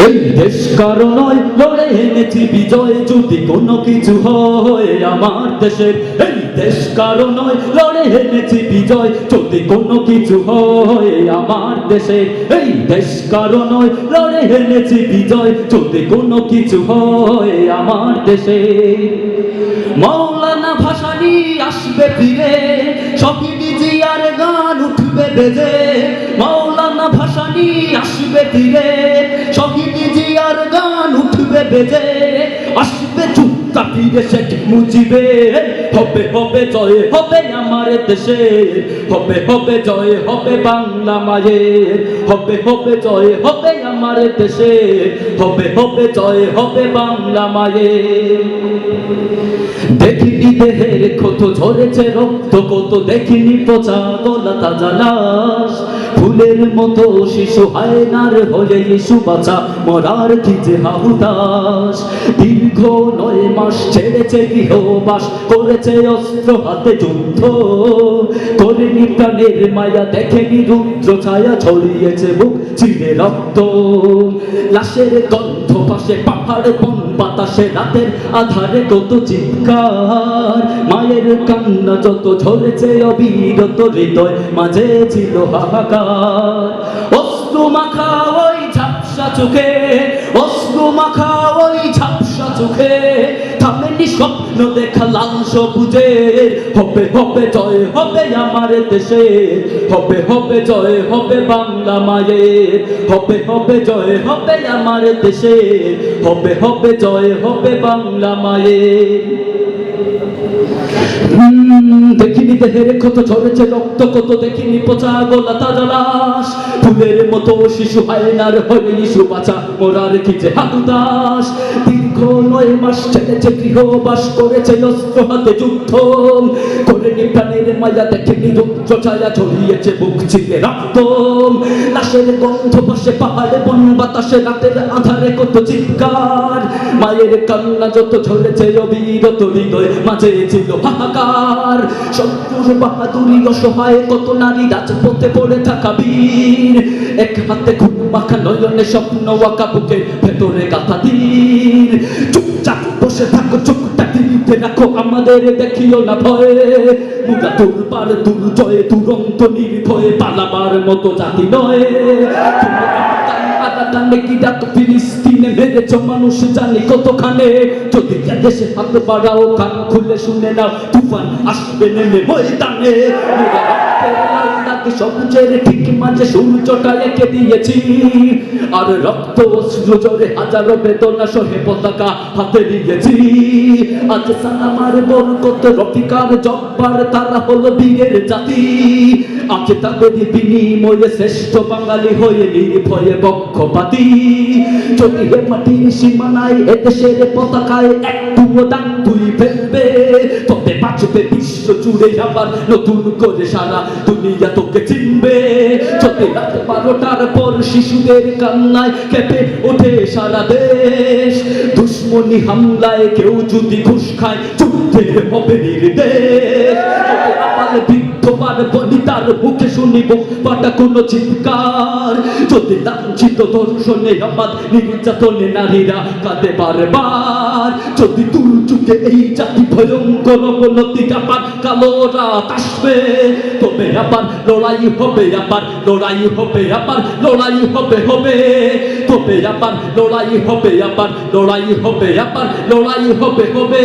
এই দেশ কারো নয়, লড়ে এনেছি বিজয়, যদি কোনো কিছু হয় আমার দেশের। এই দেশ কারো নয়, লড়ে এনেছি বিজয়, যদি কোনো কিছু হয় আমার দেশের। এই দেশ কারো নয়, লড়ে এনেছি বিজয়, যদি কোনো কিছু হয় আমার দেশের। মৌলানা ভাসানী আসবে ফিরে, শহীদ জিয়ার গান উঠবে বেজে। মৌলানা ভাসানী আসবে ফিরে, শহীদ জিয়ার গান উঠবে বেজে। আসবে চুপটা ফিরে শেখ মুজিবের, হবে হবে জয় হবে আমার দেশে, হবে হবে জয় হবে বাংলা মায়ের, হবে হবে জয় হবে আমার দেশে, হবে হবে জয় হবে বাংলা মায়ের। দেখিনি দেহের ক্ষত ঝরেছে রক্ত কত, দেখিনি পচা গলা তাজা লাশ। ফুলের মতো শিশু আয়নার হয়ে ইস্যু বাঁচা, মরার কি যে হাহুতাস। দীর্ঘ 9 মাস ছেড়েছে গৃহবাস, করেছে অস্ত্র হাতে যুদ্ধ। করেনি প্রাণের মায়া, দেখেনি রুদ্র ছায়া, ছড়িয়েছে বুক চিরে রক্ত। লাশের গন্ধ পাশে পাহাড় বন বাতাসে, রাতের আধারে কত চিৎকার। মায়ের কান্না যত ঝরেছে অবিরত, হৃদয় মাঝে ছিল হাহাকার। অশ্রু মাখা ওই ঝাপসা চোখে, অশ্রু মাখা ওই ঝাপসা চোখে, থামেনি স্বপ্ন দেখা লাল সবুজের। হবে হবে জয় হবে আমার দেশে, হবে হবে জয় হবে বাংলা মায়ের, হবে হবে জয় হবে আমার দেশে, হবে হবে জয় হবে বাংলা মায়ের। দেখিনি দেহের ক্ষত ঝরেছে রক্ত কত, দেখিনি পচা গলা তাজা লাশ। ফুলের মতো শিশু আয়নার হয়ে ইস্যু বাঁচা, মরার কি যে হাতুদাস। দীর্ঘ 9 মাস ছেড়েছে গৃহবাস, করেছে অস্ত্র হাতে যুদ্ধ। করেনি প্রাণের মায়া, দেখেনি রুদ্র ছায়া, ছড়িয়েছে বুক চিরে রক্ত। লাশের গন্ধ পাশে পাহাড়ে বন বাতাসে, রাতের আধারে কত চিৎকার। মায়ের কান্না যত ঝরেছে অবিরত, হৃদয় মাঝে ছিল হাহাকার। শত্রুর বাহাদুরি অসহায় কত নারী, রাজপথে পড়ে থাকা বীর। এক হাতে খুব মাখা নয়নে স্বপ্ন আঁকা, বুকের ভেতরে গাথা তীর। চুপচাপ বসে থাকো, চোখটা টিভিতে রাখো, আমাদের দেখিও না ভয়ে। মুগা দুর্বার দুর্জয়ে দুরন্ত নির্ভয়ে, পালাবার মতো জাতি নয়। ফিলিস্তিনে মেরেছ মানুষ জানি কতখানে, যদি দেশে হাত বাড়াও কান খুলে শুনে নাও, তুফান আসবে নেমে ময়দানে। সবুজের ঠিক মাঝে সূর্যটা এঁকে দিয়েছি, আর রক্ত অশ্রু জোরে হাজারো বেদনা সহে পতাকা হাতে দিয়েছি। আজ সালামার বরকত রফিকার জব্বার, তারা হলো বীরের জাতি। আজ তাদের বিনিময়ে শ্রেষ্ঠ বাঙালি হয়ে নির্ভয়ে পক্ষপাতী। যদি হে মাটির সীমানায় এদেশের পতাকায় একটুও দাগ তুই ফেলবে, তবে বাঁচবে বিশ্ব জুড়ে আবার নতুন করে সারা দুনিয়া তোকে চিনবে। যদি রাত 12টার পর শিশুদের কান্নায় কেঁপে ওঠে সারা দেশ, দুশ্মনী হামলায় কেউ যদি ঘুষ খায়, যুদ্ধের হবে নির্দেশ। বৃদ্ধবার বনিতার মুখে শুনিব পাটা কোনো চিৎকার, যদি লাঞ্ছিত ধর্ষণে আমার নির্যাতনে নারীরা কাঁদে বারবার। যদি দুর্যোগে এই জাতি ভয়ঙ্কর অবনতিটা পার কালো রাত আসবে, তবে আবার লড়াই হবে, আবার লড়াই হবে, আবার লড়াই হবে হবে, তবে আবার লড়াই হবে, আবার লড়াই হবে, আবার লড়াই হবে হবে,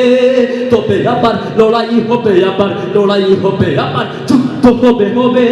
তবে আবার লড়াই হবে, আবার লড়াই হবে, আবার যুদ্ধ হবে হবে।